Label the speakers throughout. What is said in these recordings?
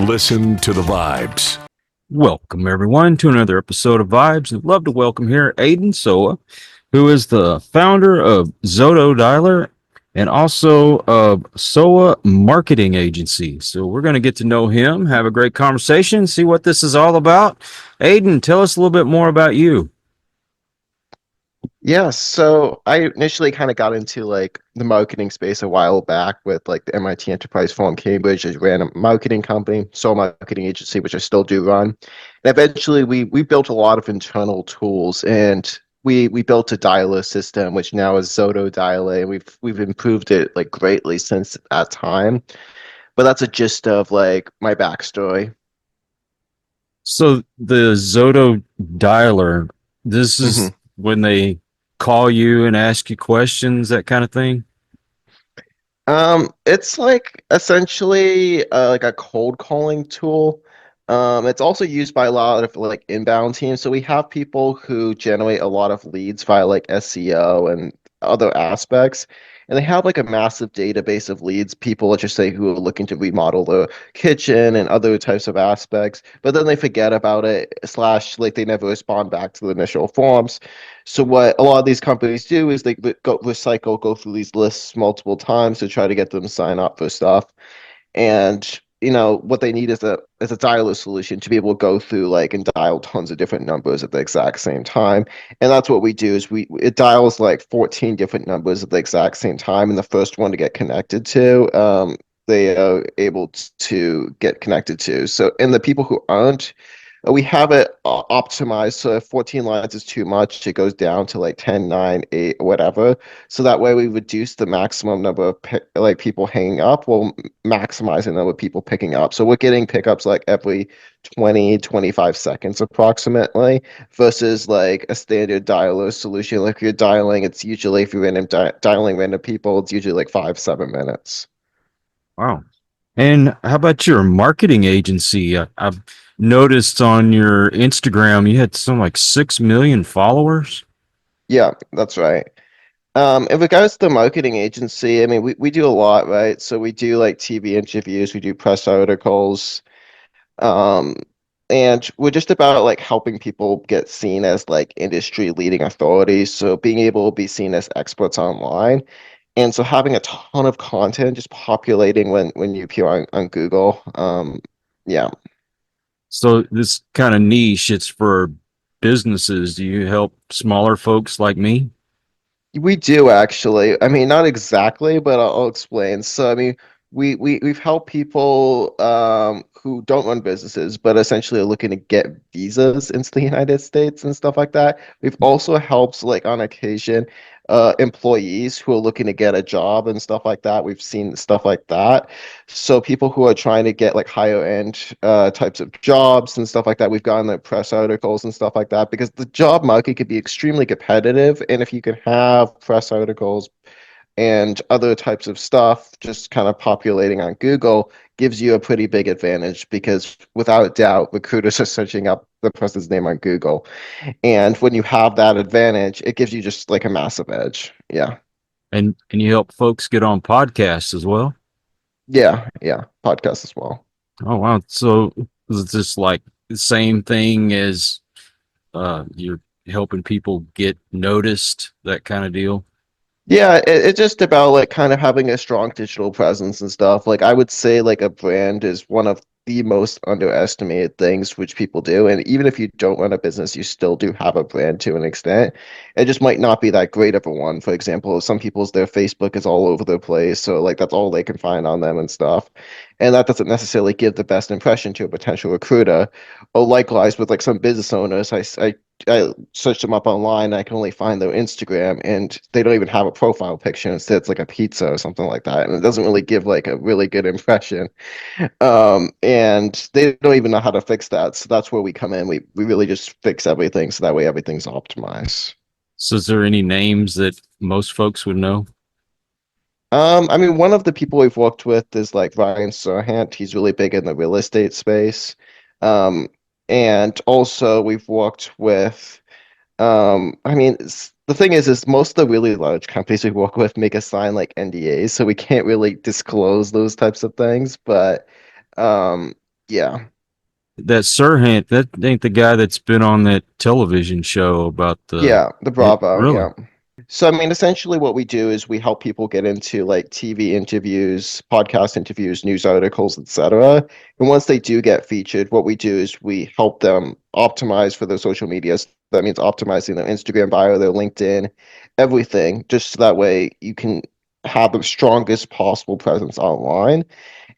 Speaker 1: Listen to the vibes.
Speaker 2: Welcome, everyone, to another episode of Vibes. I'd love to welcome here Aidan Sowa, who is the founder of Zoto Dialer and also of Sowa Marketing Agency. So we're going to get to know him, have a great conversation, see what this is all about. Aidan, tell us a little bit more about you.
Speaker 3: Yeah, so I initially kind of got into like the marketing space a while back with like the MIT Enterprise Forum Cambridge. I ran a marketing company, Sowa Marketing Agency, which I still do run. And eventually we built a lot of internal tools and we built a dialer system, which now is Zoto Dialer, and we've improved it like greatly since that time. But that's a gist of like my backstory.
Speaker 2: So the Zoto Dialer, this
Speaker 3: hmm
Speaker 2: is when they call you and ask you questions, that kind of thing.
Speaker 3: it's like essentially like a cold calling tool. It's also used by a lot of like inbound teams. So we have people who generate a lot of leads via like SEO and other aspects. And they have like a massive database of leads, people, let's just say, who are looking to remodel the kitchen and other types of aspects, but then they forget about it, slash, like they never respond back to the initial forms. So what a lot of these companies do is they go through these lists multiple times to try to get them to sign up for stuff. And what they need is a dialer solution to be able to go through like and dial tons of different numbers at the exact same time. And that's what we do is we it dials like 14 different numbers at the exact same time, and the first one to get connected to they are able to get connected to. So, and the people who aren't, we have it optimized. So if 14 lines is too much, it goes down to like 10, 9, 8, whatever. So that way we reduce the maximum number of like people hanging up while maximizing the number of people picking up. So we're getting pickups like every 20, 25 seconds approximately versus like a standard dialer solution. Like if you're dialing, it's usually, if you're dialing random people, it's usually like 5, 7 minutes.
Speaker 2: Wow. And how about your marketing agency? I've noticed on your Instagram you had some like 6 million followers.
Speaker 3: Yeah, that's right. In regards to the marketing agency, I mean, we do a lot, right? So we do like TV interviews, we do press articles, um, and we're just about like helping people get seen as like industry leading authorities. So being able to be seen as experts online. And so having a ton of content just populating when you appear on Google. Yeah.
Speaker 2: So this kind of niche, it's for businesses. Do you help smaller folks like me?
Speaker 3: We do actually. I mean, not exactly, but I'll explain. So, I mean, we've helped people who don't run businesses, but essentially are looking to get visas into the United States and stuff like that. We've also helped, like on occasion, employees who are looking to get a job and stuff like that. We've seen stuff like that. So people who are trying to get like higher end types of jobs and stuff like that, we've gotten like press articles and stuff like that because the job market could be extremely competitive. And if you can have press articles and other types of stuff just kind of populating on Google gives you a pretty big advantage because without a doubt, recruiters are searching up the person's name on Google. And when you have that advantage, it gives you just like a massive edge. Yeah.
Speaker 2: And you help folks get on podcasts as well?
Speaker 3: Yeah. Yeah. Podcast as well.
Speaker 2: Oh wow. So is this like the same thing as you're helping people get noticed, that kind of deal?
Speaker 3: Yeah, it's just about like kind of having a strong digital presence and stuff. Like I would say like a brand is one of the most underestimated things which people do. And even if you don't run a business, you still do have a brand to an extent. It just might not be that great of a one. For example, some people's their Facebook is all over the place, so like that's all they can find on them and stuff. And that doesn't necessarily give the best impression to a potential recruiter. Or likewise with like some business owners, I searched them up online. I can only find their Instagram, and they don't even have a profile picture. Instead, it's like a pizza or something like that, and it doesn't really give like a really good impression. And they don't even know how to fix that. So that's where we come in. We really just fix everything so that way everything's optimized.
Speaker 2: So is there any names that most folks would know?
Speaker 3: I mean, one of the people we've worked with is like Ryan Serhant. He's really big in the real estate space. Um, and also we've worked with I mean, the thing is most of the really large companies we work with make us sign like NDAs, so we can't really disclose those types of things. But um, Yeah.
Speaker 2: That Sirhan, that ain't the guy that's been on that television show about the
Speaker 3: Yeah, the
Speaker 2: it
Speaker 3: Bravo,
Speaker 2: really.
Speaker 3: yeah. So, I mean, essentially what we do is we help people get into like TV interviews, podcast interviews, news articles, etc. And once they do get featured, what we do is we help them optimize for their social medias. That means optimizing their Instagram bio, their LinkedIn, everything, just so that way you can have the strongest possible presence online.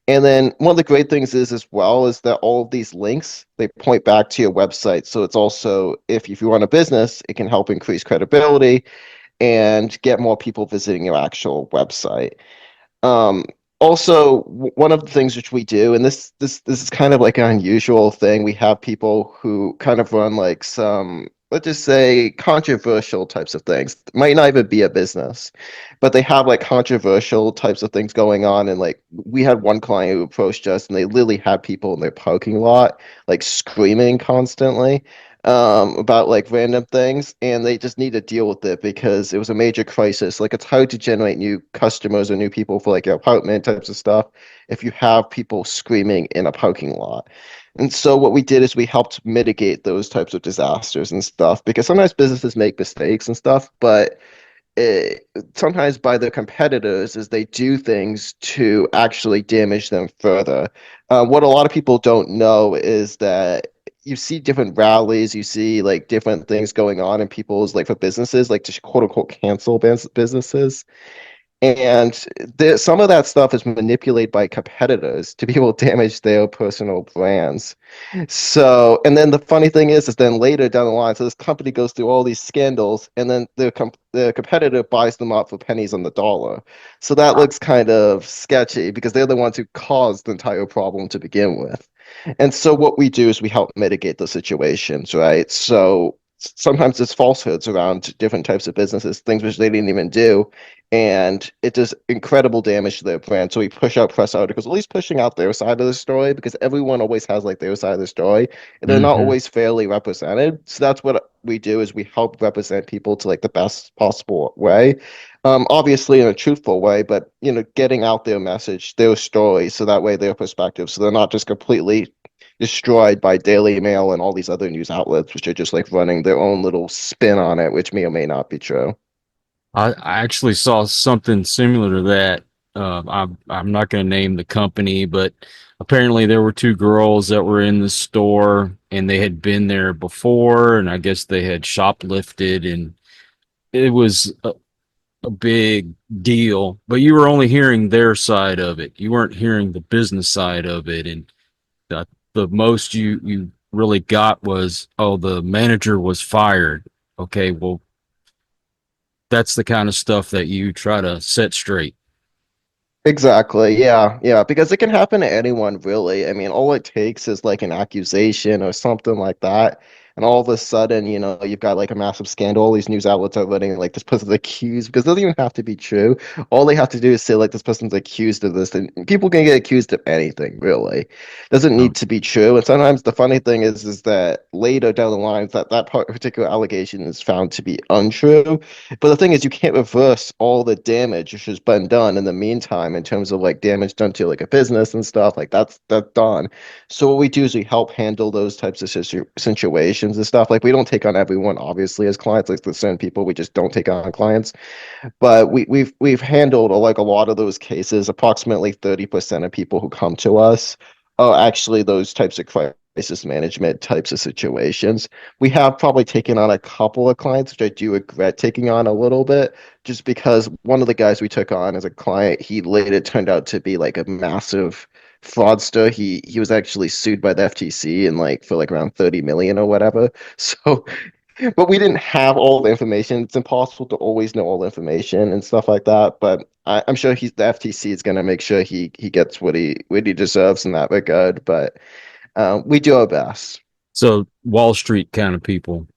Speaker 3: And then one of the great things is as well is that all of these links they point back to your website. So it's also if you run a business, it can help increase credibility and get more people visiting your actual website. Um, Also, one of the things which we do, and this is kind of like an unusual thing, we have people who kind of run like some, let's just say, controversial types of things. It might not even be a business, but they have like controversial types of things going on. And like we had one client who approached us, and they literally had people in their parking lot like screaming constantly about like random things, and they just need to deal with it because it was a major crisis. Like it's hard to generate new customers or new people for like your apartment types of stuff if you have people screaming in a parking lot. And so what we did is we helped mitigate those types of disasters and stuff because sometimes businesses make mistakes and stuff, but it, sometimes by their competitors is they do things to actually damage them further. What a lot of people don't know is that you see different rallies, you see like different things going on in people's like for businesses, like to quote unquote cancel businesses. And some of that stuff is manipulated by competitors to be able to damage their personal brands. So, and then the funny thing is then later down the line, so this company goes through all these scandals, and then the competitor buys them up for pennies on the dollar. So that looks kind of sketchy because they're the ones who caused the entire problem to begin with. And so what we do is we help mitigate the situations, right? So sometimes there's falsehoods around different types of businesses, things which they didn't even do, and it does incredible damage to their brand. So we push out press articles, at least pushing out their side of the story, because everyone always has like their side of the story, and they're not
Speaker 2: Hmm.
Speaker 3: always fairly represented. So that's what we do is we help represent people to like the best possible way. Obviously in a truthful way, but getting out their message, their story, so that way their perspective, so they're not just completely destroyed by Daily Mail and all these other news outlets, which are just like running their own little spin on it, which may or may not be true.
Speaker 2: I actually saw something similar to that. I'm not going to name the company, but apparently there were two girls that were in the store and they had been there before, and I guess they had shoplifted, and it was a big deal. But you were only hearing their side of it. You weren't hearing the business side of it, and the most you really got was, oh, the manager was fired. Okay, well, that's the kind of stuff that you try to set straight.
Speaker 3: Exactly. Yeah. Yeah. Because it can happen to anyone, really. I mean, all it takes is like an accusation or something like that. And all of a sudden, you've got like a massive scandal. All these news outlets are running like this person's accused because it doesn't even have to be true. All they have to do is say like this person's accused of this, and people can get accused of anything, really. Doesn't need
Speaker 2: Um,
Speaker 3: to be true. And sometimes the funny thing is that later down the line, particular allegation is found to be untrue. But the thing is, you can't reverse all the damage which has been done in the meantime in terms of like damage done to like a business and stuff. Like that's done. So what we do is we help handle those types of situations and stuff. Like we don't take on everyone, obviously, as clients. Like there's certain people we just don't take on clients. But we've handled like a lot of those cases. Approximately 30% of people who come to us are actually those types of crisis management types of situations. We have probably taken on a couple of clients, which I do regret taking on a little bit, just because one of the guys we took on as a client, he later turned out to be like a massive fraudster. He was actually sued by the FTC and like for like around 30 million or whatever. So but we didn't have all the information. It's impossible to always know all the information and stuff like that. But I'm sure the FTC is going to make sure he gets what he deserves in that regard. But we do our best.
Speaker 2: so Wall Street kind of people.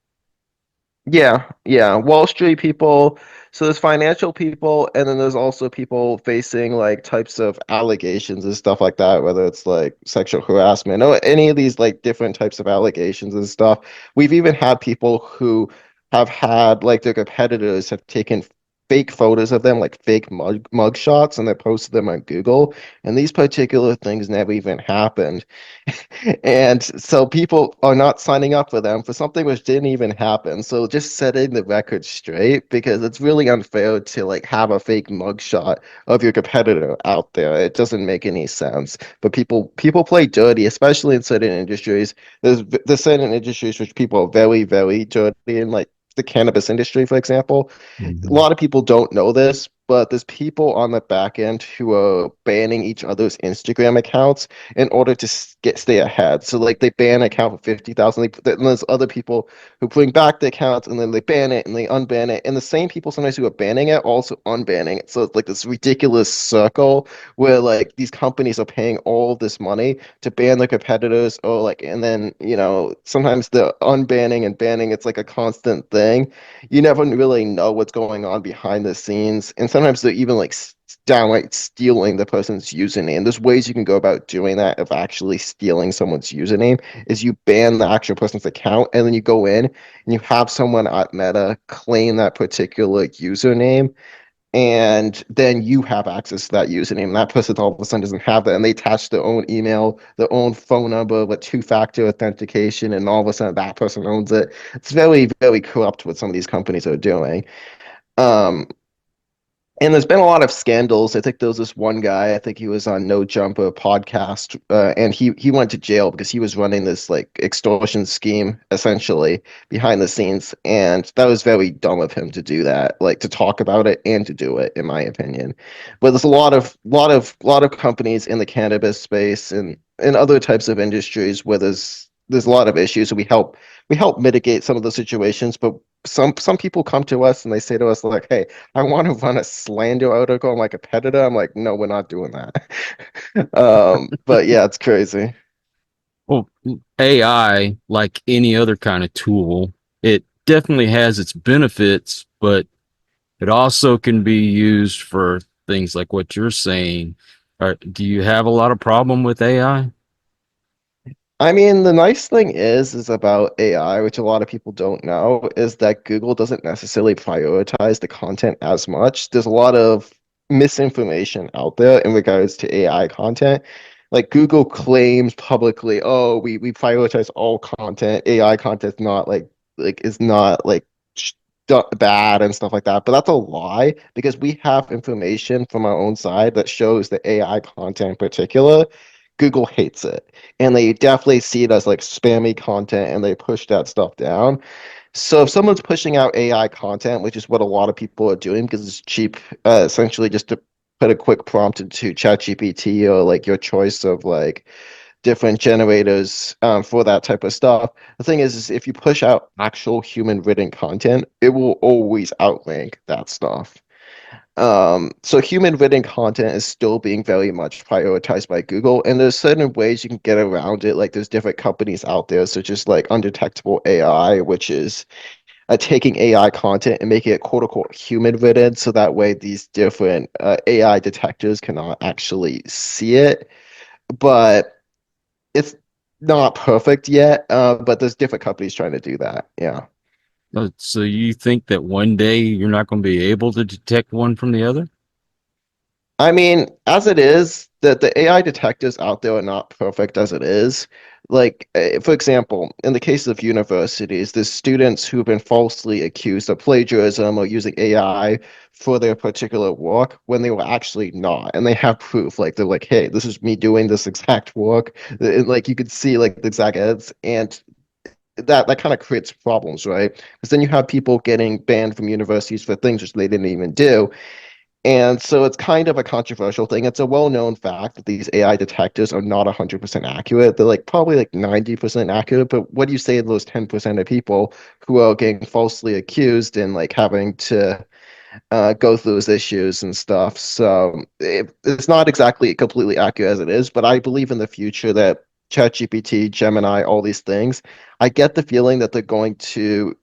Speaker 3: Yeah, yeah. Wall Street people. So there's financial people, and then there's also people facing like types of allegations and stuff like that, whether it's like sexual harassment or any of these like different types of allegations and stuff. We've even had people who have had like their competitors have taken fake photos of them, like fake mug shots, and they posted them on Google. And these particular things never even happened. And so people are not signing up for them for something which didn't even happen. So just setting the record straight, because it's really unfair to like have a fake mugshot of your competitor out there. It doesn't make any sense. But people play dirty, especially in certain industries. There's certain industries which people are very, very dirty in, like the cannabis industry, for example. A
Speaker 2: Mhm.
Speaker 3: lot of people don't know this, but there's people on the back end who are banning each other's Instagram accounts in order to stay ahead. So like they ban an account for 50,000, and there's other people who bring back the accounts and then they ban it and they unban it. And the same people sometimes who are banning it also unbanning it. So it's like this ridiculous circle where like these companies are paying all of this money to ban their competitors, or like, and then sometimes the unbanning and banning, it's like a constant thing. You never really know what's going on behind the scenes, and sometimes they're even like downright stealing the person's username. There's ways you can go about doing that of actually stealing someone's username, is you ban the actual person's account and then you go in and you have someone at Meta claim that particular username, and then you have access to that username. And that person all of a sudden doesn't have that, and they attach their own email, their own phone number with two-factor authentication, and all of a sudden that person owns it. It's very, very corrupt what some of these companies are doing. Um, and there's been a lot of scandals. I think there was this one guy, I think he was on No Jumper podcast, and he went to jail because he was running this like extortion scheme essentially behind the scenes, and that was very dumb of him to do that, like to talk about it and to do it, in my opinion. But there's a lot of companies in the cannabis space and in other types of industries where there's a lot of issues, and we help mitigate some of the situations, but some people come to us and they say to us like, "Hey, I want to run a slander article on my competitor." I'm like, no, we're not doing that. But yeah, it's crazy.
Speaker 2: Well, AI, like any other kind of tool, it definitely has its benefits, but it also can be used for things like what you're saying. Do you have a lot of problem with AI?
Speaker 3: I mean, the nice thing is about AI, which a lot of people don't know, is that Google doesn't necessarily prioritize the content as much. There's a lot of misinformation out there in regards to AI content. Like Google claims publicly, "Oh, we prioritize all content. AI content is not like bad and stuff like that." But that's a lie, because we have information from our own side that shows that AI content in particular, Google hates it, and they definitely see it as like spammy content, and they push that stuff down. So if someone's pushing out AI content, which is what a lot of people are doing because it's cheap, essentially just to put a quick prompt into ChatGPT or like your choice of like different generators for that type of stuff. The thing is if you push out actual human written content, it will always outrank that stuff. So human written content is still being very much prioritized by Google, and there's certain ways you can get around it. Like there's different companies out there, such as like undetectable AI, which is taking AI content and making it quote unquote human written, so that way these different AI detectors cannot actually see it. But it's not perfect yet. But there's different companies trying to do that. Yeah.
Speaker 2: So you think that one day you're not going to be able to detect one from the other?
Speaker 3: I mean, as it is, the AI detectives out there are not perfect as it is. Like, for example, in the case of universities, there's students who've been falsely accused of plagiarism or using AI for their particular work when they were actually not. And they have proof. Like, they're like, hey, this is me doing this exact work. And, like, you could see, like, the exact edits. And that kind of creates problems, right? Because then you have people getting banned from universities for things which they didn't even do. And so it's kind of a controversial thing. It's a well-known fact that these AI detectives are not 100% accurate. They're like probably like 90% accurate, but what do you say to those 10% of people who are getting falsely accused and like having to go through those issues and stuff? So it's not exactly completely accurate as it is, but I believe in the future that ChatGPT, Gemini, all these things, I get the feeling that they're going to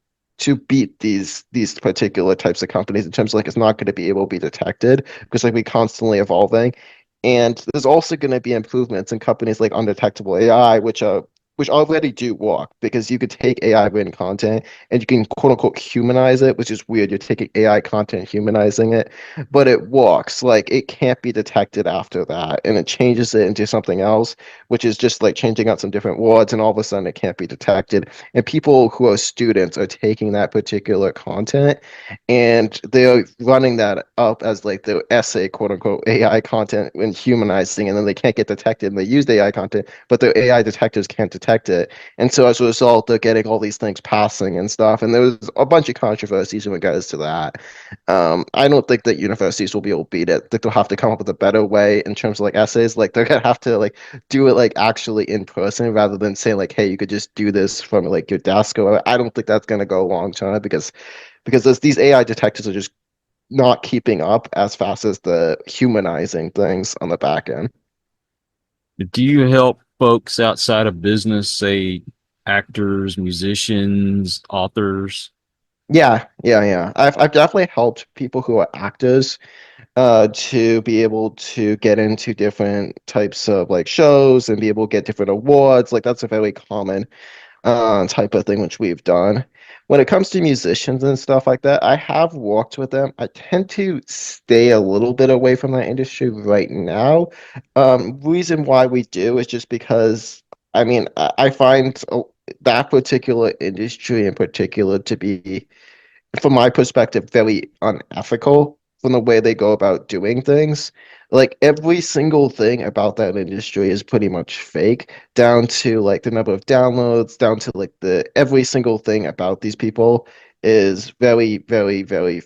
Speaker 3: beat these particular types of companies in terms of like it's not going to be able to be detected because like we constantly evolving. And there's also going to be improvements in companies like undetectable AI, which are which already do work because you could take AI written content and you can quote unquote humanize it, which is weird. You're taking AI content, humanizing it, but it works. Like it can't be detected after that, and it changes it into something else, which is just like changing out some different words, and all of a sudden it can't be detected. And people who are students are taking that particular content and they're running that up as like the essay, quote unquote, AI content and humanizing, and then they can't get detected and they use the AI content, but the AI detectors can't detect it. And so as a result, they're getting all these things passing and stuff. And there was a bunch of controversies in regards to that. I don't think that universities will be able to beat it. I think they'll have to come up with a better way in terms of like essays. Like they're gonna have to like do it like actually in person rather than saying like, hey, you could just do this from like your desk. Or I don't think that's gonna go long term because these AI detectors are just not keeping up as fast as the humanizing things on the back end.
Speaker 2: Do you help folks outside of business, say actors, musicians, authors?
Speaker 3: Yeah. I've definitely helped people who are actors to be able to get into different types of like shows and be able to get different awards. Like that's a very common type of thing which we've done. When it comes to musicians and stuff like that, I have worked with them. I tend to stay a little bit away from that industry right now. Reason why we do is just because I mean I find that particular industry in particular to be, from my perspective, very unethical from the way they go about doing things. Like every single thing about that industry is pretty much fake, down to like the number of downloads, down to like the every single thing about these people is very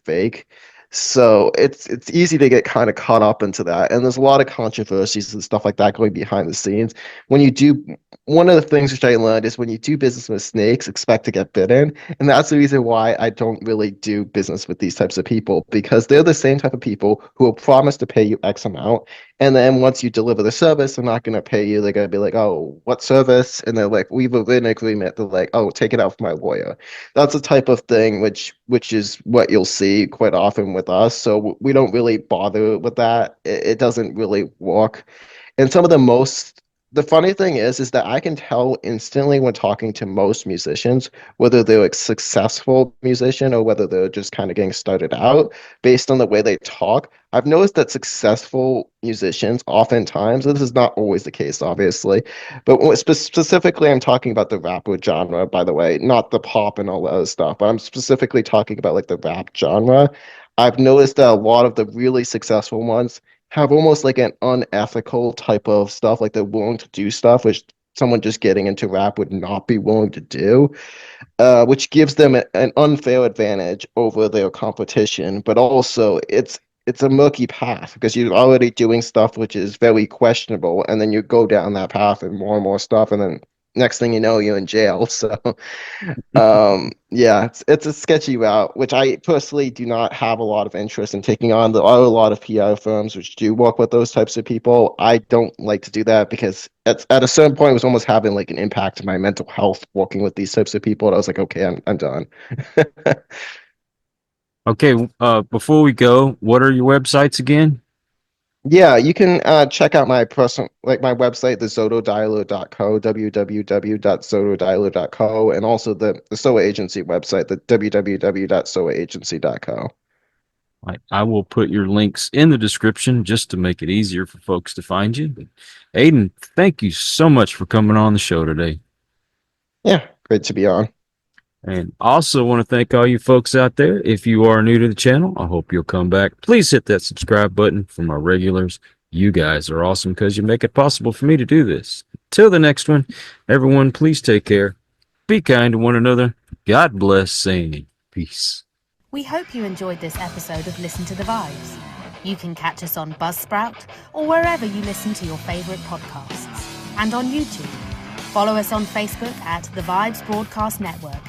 Speaker 3: fake. So it's easy to get kind of caught up into that. And there's a lot of controversies and stuff like that going behind the scenes. When you do one of the things which I learned is when you do business with snakes, expect to get bitten. And that's the reason why I don't really do business with these types of people because they're the same type of people who will promise to pay you X amount. And then once you deliver the service, they're not going to pay you. They're going to be like, oh, what service? And they're like, we've an agreement. They're like, oh, take it out from my lawyer. That's the type of thing which is what you'll see quite often with us. So we don't really bother with that. It doesn't really work. And some of the funny thing is that I can tell instantly when talking to most musicians whether they're a successful musician or whether they're just kind of getting started out based on the way they talk. I've noticed that successful musicians oftentimes, and this is not always the case, obviously, but specifically, I'm talking about the rap genre, by the way, not the pop and all that other stuff, but I'm specifically talking about like the rap genre. I've noticed that a lot of the really successful ones have almost like an unethical type of stuff, like they're willing to do stuff which someone just getting into rap would not be willing to do, which gives them an unfair advantage over their competition. But also, it's a murky path because you're already doing stuff which is very questionable, and then you go down that path and more stuff, and then next thing you know, you're in jail. So yeah, it's a sketchy route, which I personally do not have a lot of interest in taking on. There are a lot of PR firms which do work with those types of people. I don't like to do that because at a certain point, it was almost having like an impact on my mental health working with these types of people. And I was like, okay, I'm done.
Speaker 2: Okay, before we go, what are your websites again?
Speaker 3: Yeah, you can check out my personal, like my website, the zotodialer.co, www.zotodialer.co, and also the Sowa Agency website, the www.sowaagency.co.
Speaker 2: I will put your links in the description just to make it easier for folks to find you. But Aidan, thank you so much for coming on the show today.
Speaker 3: Yeah, great to be on.
Speaker 2: And also want to thank all you folks out there. If you are new to the channel, I hope you'll come back. Please hit that subscribe button for my regulars. You guys are awesome because you make it possible for me to do this. Till the next one, everyone, please take care. Be kind to one another. God bless, saying peace.
Speaker 4: We hope you enjoyed this episode of Listen to the Vibes. You can catch us on Buzzsprout or wherever you listen to your favorite podcasts. And on YouTube. Follow us on Facebook at The Vibes Broadcast Network